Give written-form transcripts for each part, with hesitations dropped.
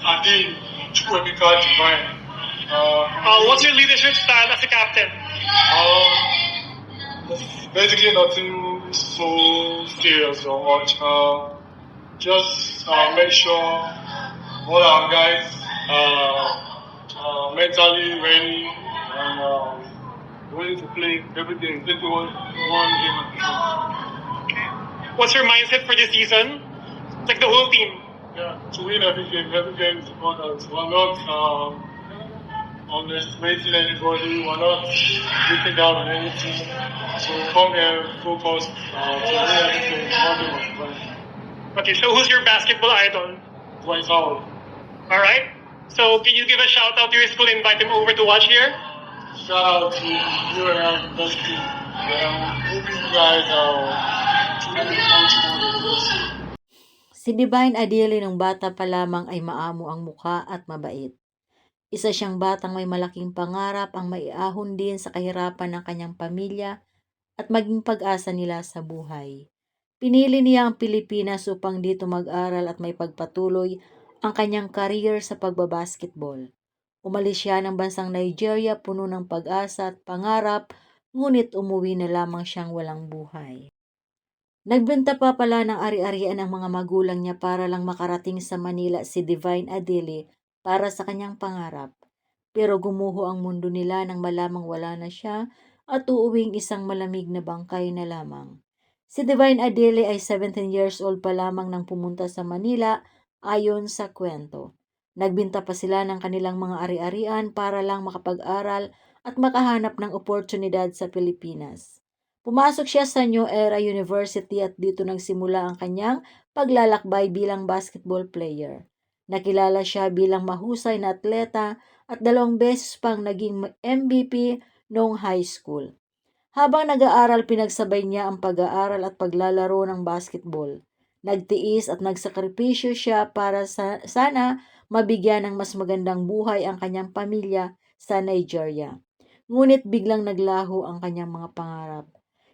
Adil, Chukwemeka, Divine. What's your leadership style as a captain? Basically nothing so serious or much. Just make sure all our guys are mentally ready and ready to play everything. Play one game at a time. What's your mindset for this season? Like the whole team. Yeah, to win every game. Every game is important. We're not underestimating anybody. We're not looking down on any team. So come here, focus to win everything. One game at a time. Okay, so who's your basketball idol? Dwight Howard. All right. So can you give a shout out to your school and invite them over to watch here? Shout out to UNL University. Hoping you guys truly want to know the university. Si Divine Adili nung bata pa lamang ay maamo ang mukha at mabait. Isa siyang batang may malaking pangarap ang maiahon din sa kahirapan ng kanyang pamilya at maging pag-asa nila sa buhay. Pinili niya ang Pilipinas upang dito mag-aral at may pagpatuloy ang kanyang career sa pagbabasketball. Umalis siya ng bansang Nigeria puno ng pag-asa at pangarap, ngunit umuwi na lamang siyang walang buhay. Nagbenta pa pala ng ari-arian ang mga magulang niya para lang makarating sa Manila si Divine Adili para sa kanyang pangarap. Pero gumuho ang mundo nila nang malamang wala na siya at uuwing isang malamig na bangkay na lamang. Si Divine Adili ay 17 years old pa lamang nang pumunta sa Manila ayon sa kwento. Nagbenta pa sila ng kanilang mga ari-arian para lang makapag-aral at makahanap ng oportunidad sa Pilipinas. Pumasok siya sa New Era University at dito nagsimula ang kanyang paglalakbay bilang basketball player. Nakilala siya bilang mahusay na atleta at 2 beses pang naging MVP noong high school. Habang nag-aaral, pinagsabay niya ang pag-aaral at paglalaro ng basketball. Nagtiis at nagsakripisyo siya para sana mabigyan ng mas magandang buhay ang kanyang pamilya sa Nigeria. Ngunit biglang naglaho ang kanyang mga pangarap.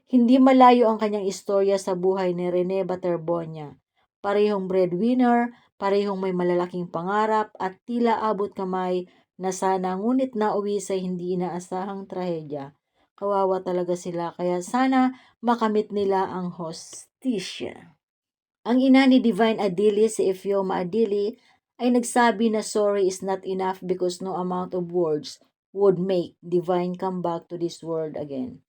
Hindi malayo ang kanyang istorya sa buhay ni Rene Baterbonia. Parehong breadwinner, parehong may malalaking pangarap at tila abot kamay na sana, ngunit nauwi sa hindi inaasahang trahedya. Kawawa talaga sila, kaya sana makamit nila ang hostisya. Ang ina ni Divine Adili, si Ifeoma Adili, ay nagsabi na sorry is not enough because no amount of words would make Divine come back to this world again.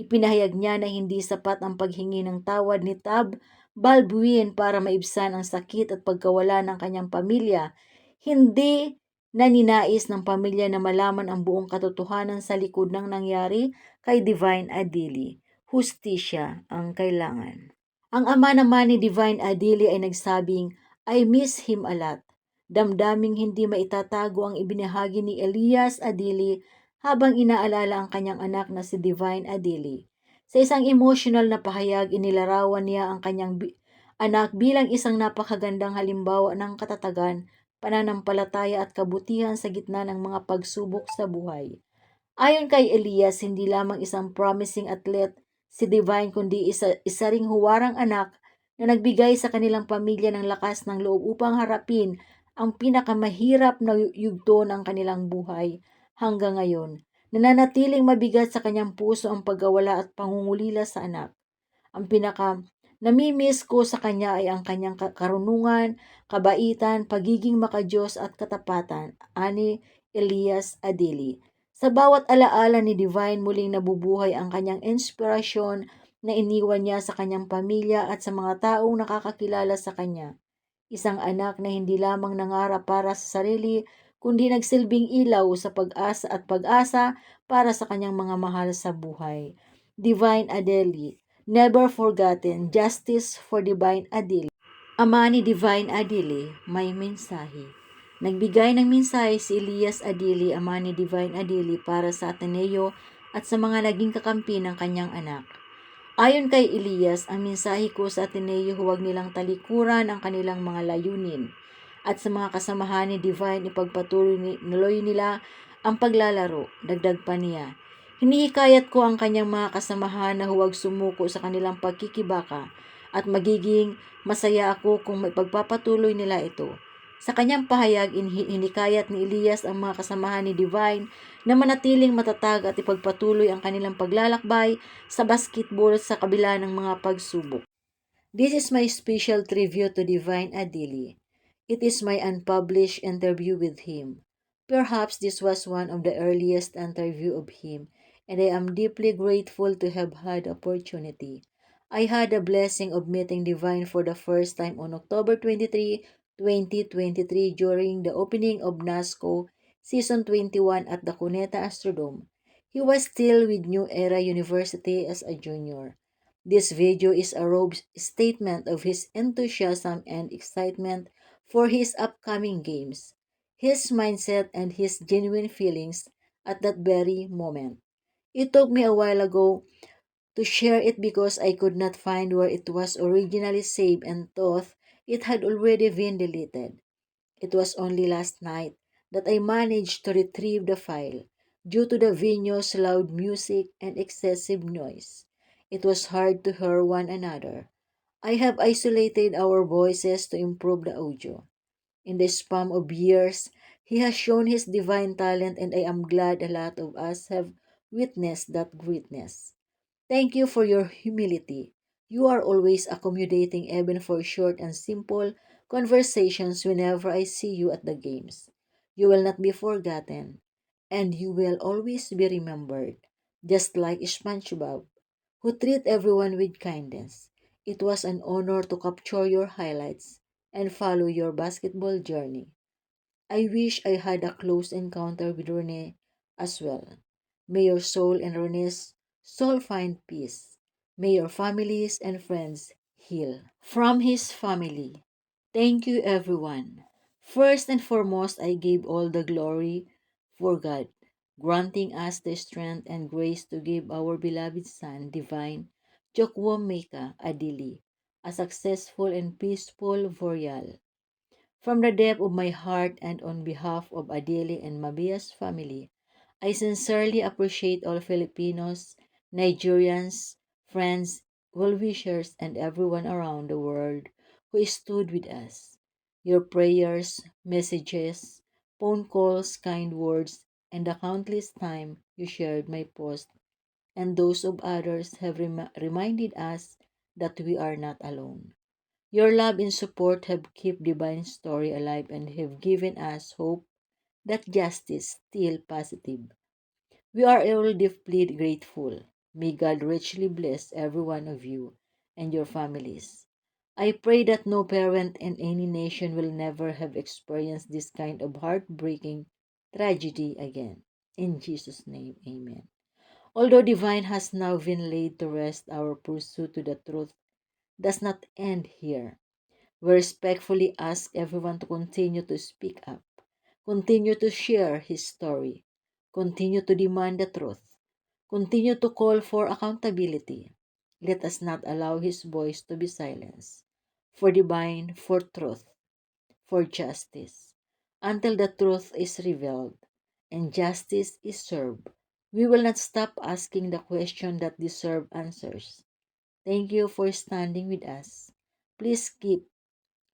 Ipinahayag niya na hindi sapat ang paghingi ng tawad ni Tab Balbuin para maibsan ang sakit at pagkawala ng kanyang pamilya. Hindi na ninais ng pamilya na malaman ang buong katotohanan sa likod ng nangyari kay Divine Adili. Hustisya ang kailangan. Ang ama naman ni Divine Adili ay nagsabing, I miss him a lot. Damdaming hindi maitatago ang ibinahagi ni Elias Adili habang inaalala ang kanyang anak na si Divine Adili. Sa isang emotional na pahayag, inilarawan niya ang kanyang anak bilang isang napakagandang halimbawa ng katatagan, pananampalataya at kabutihan sa gitna ng mga pagsubok sa buhay. Ayon kay Elias, hindi lamang isang promising athlete si Divine kundi isa ring huwarang anak na nagbigay sa kanilang pamilya ng lakas ng loob upang harapin ang pinakamahirap na yugto ng kanilang buhay. Hanggang ngayon, nananatiling mabigat sa kanyang puso ang pagkawala at pangungulila sa anak. Ang namimiss ko sa kanya ay ang kanyang karunungan, kabaitan, pagiging makadiyos at katapatan, ani Elias Adili. Sa bawat alaala ni Divine, muling nabubuhay ang kanyang inspirasyon na iniwan niya sa kanyang pamilya at sa mga taong nakakakilala sa kanya. Isang anak na hindi lamang nangarap para sa sarili, kundi nagsilbing ilaw sa pag-asa at pag-asa para sa kanyang mga mahal sa buhay. Divine Adili, never forgotten, justice for Divine Adili. Ama ni Divine Adili, may mensahe. Nagbigay ng mensahe si Elias Adili, ama ni Divine Adili, para sa Ateneo at sa mga naging kakampi ng kanyang anak. Ayon kay Elias, ang mensahe ko sa Ateneo, huwag nilang talikuran ang kanilang mga layunin. At sa mga kasamahan ni Divine, ipagpatuloy nila ang paglalaro. Dagdag pa niya, hinihikayat ko ang kanyang mga kasamahan na huwag sumuko sa kanilang pagkikibaka at magiging masaya ako kung maipagpapatuloy nila ito. Sa kanyang pahayag, hinikayat ni Elias ang mga kasamahan ni Divine na manatiling matatag at ipagpatuloy ang kanilang paglalakbay sa basketball sa kabila ng mga pagsubok. This is my special tribute to Divine Adili. It is my unpublished interview with him. Perhaps this was one of the earliest interview of him, and I am deeply grateful to have had the opportunity. I had the blessing of meeting Divine for the first time on October 23, 2023 during the opening of NASCO Season 21 at the Cuneta Astrodome. He was still with New Era University as a junior. This video is a raw statement of his enthusiasm and excitement for his upcoming games, his mindset, and his genuine feelings at that very moment. It took me a while ago to share it because I could not find where it was originally saved and thought it had already been deleted. It was only last night that I managed to retrieve the file due to the venue's loud music and excessive noise. It was hard to hear one another. I have isolated our voices to improve the audio. In the span of years, he has shown his divine talent, and I am glad a lot of us have witnessed that greatness. Thank you for your humility. You are always accommodating even for short and simple conversations whenever I see you at the games. You will not be forgotten, and you will always be remembered, just like SpongeBob, who treat everyone with kindness. It was an honor to capture your highlights and follow your basketball journey. I wish I had a close encounter with Rene as well. May your soul and Rene's soul find peace. May your families and friends heal. From his family, thank you everyone. First and foremost, I give all the glory for God, granting us the strength and grace to give our beloved son, Divine Chukwuemeka Adili, a successful and peaceful burial. From the depth of my heart and on behalf of Adele and Mabia's family, I sincerely appreciate all Filipinos, Nigerians, friends, well-wishers, and everyone around the world who stood with us. Your prayers, messages, phone calls, kind words, and the countless time you shared my post and those of others have reminded us that we are not alone. Your love and support have kept Divine Story alive and have given us hope that justice still positive. We are all deeply grateful. May God richly bless every one of you and your families. I pray that no parent in any nation will never have experienced this kind of heartbreaking tragedy again. In Jesus' name, amen. Although Divine has now been laid to rest, our pursuit to the truth does not end here. We respectfully ask everyone to continue to speak up, continue to share his story, continue to demand the truth, continue to call for accountability. Let us not allow his voice to be silenced. For Divine, for truth, for justice. Until the truth is revealed and justice is served, we will not stop asking the questions that deserve answers. Thank you for standing with us. Please keep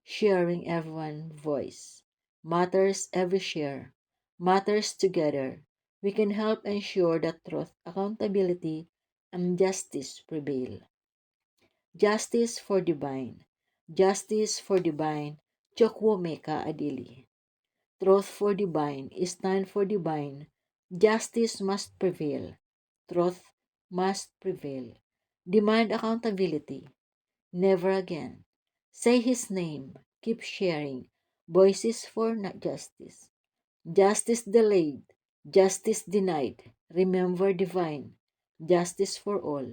sharing everyone's voice. Matters every share. Matters together. We can help ensure that truth, accountability, and justice prevail. Justice for Divine. Justice for Divine. Chukwuemeka Adili. Truth for Divine. Stand for Divine. Justice must prevail. Truth must prevail. Demand accountability. Never again. Say his name. Keep sharing. Voices for justice. Justice delayed. Justice denied. Remember Divine. Justice for all.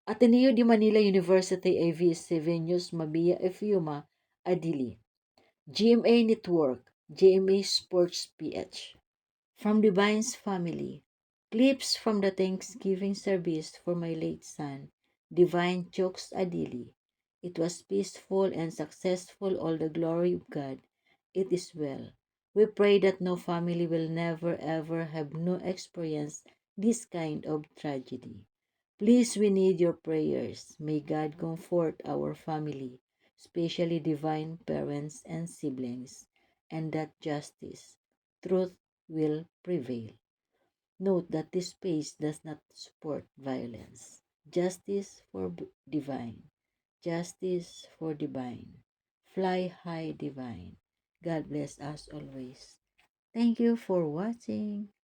Ateneo de Manila University AV Sevenius Mabia Efiuma Adili. GMA Network. GMA Sports PH. From Divine's family. Clips from the Thanksgiving service for my late son, Divine Chokes Adili. It was peaceful and successful, all the glory of God. It is well. We pray that no family will never ever have no experience this kind of tragedy. Please, we need your prayers. May God comfort our family, especially Divine parents and siblings. and that justice, truth will prevail. Note that this space does not support violence. Justice for divine. Justice for divine. Fly high divine. God bless us always. Thank you for watching.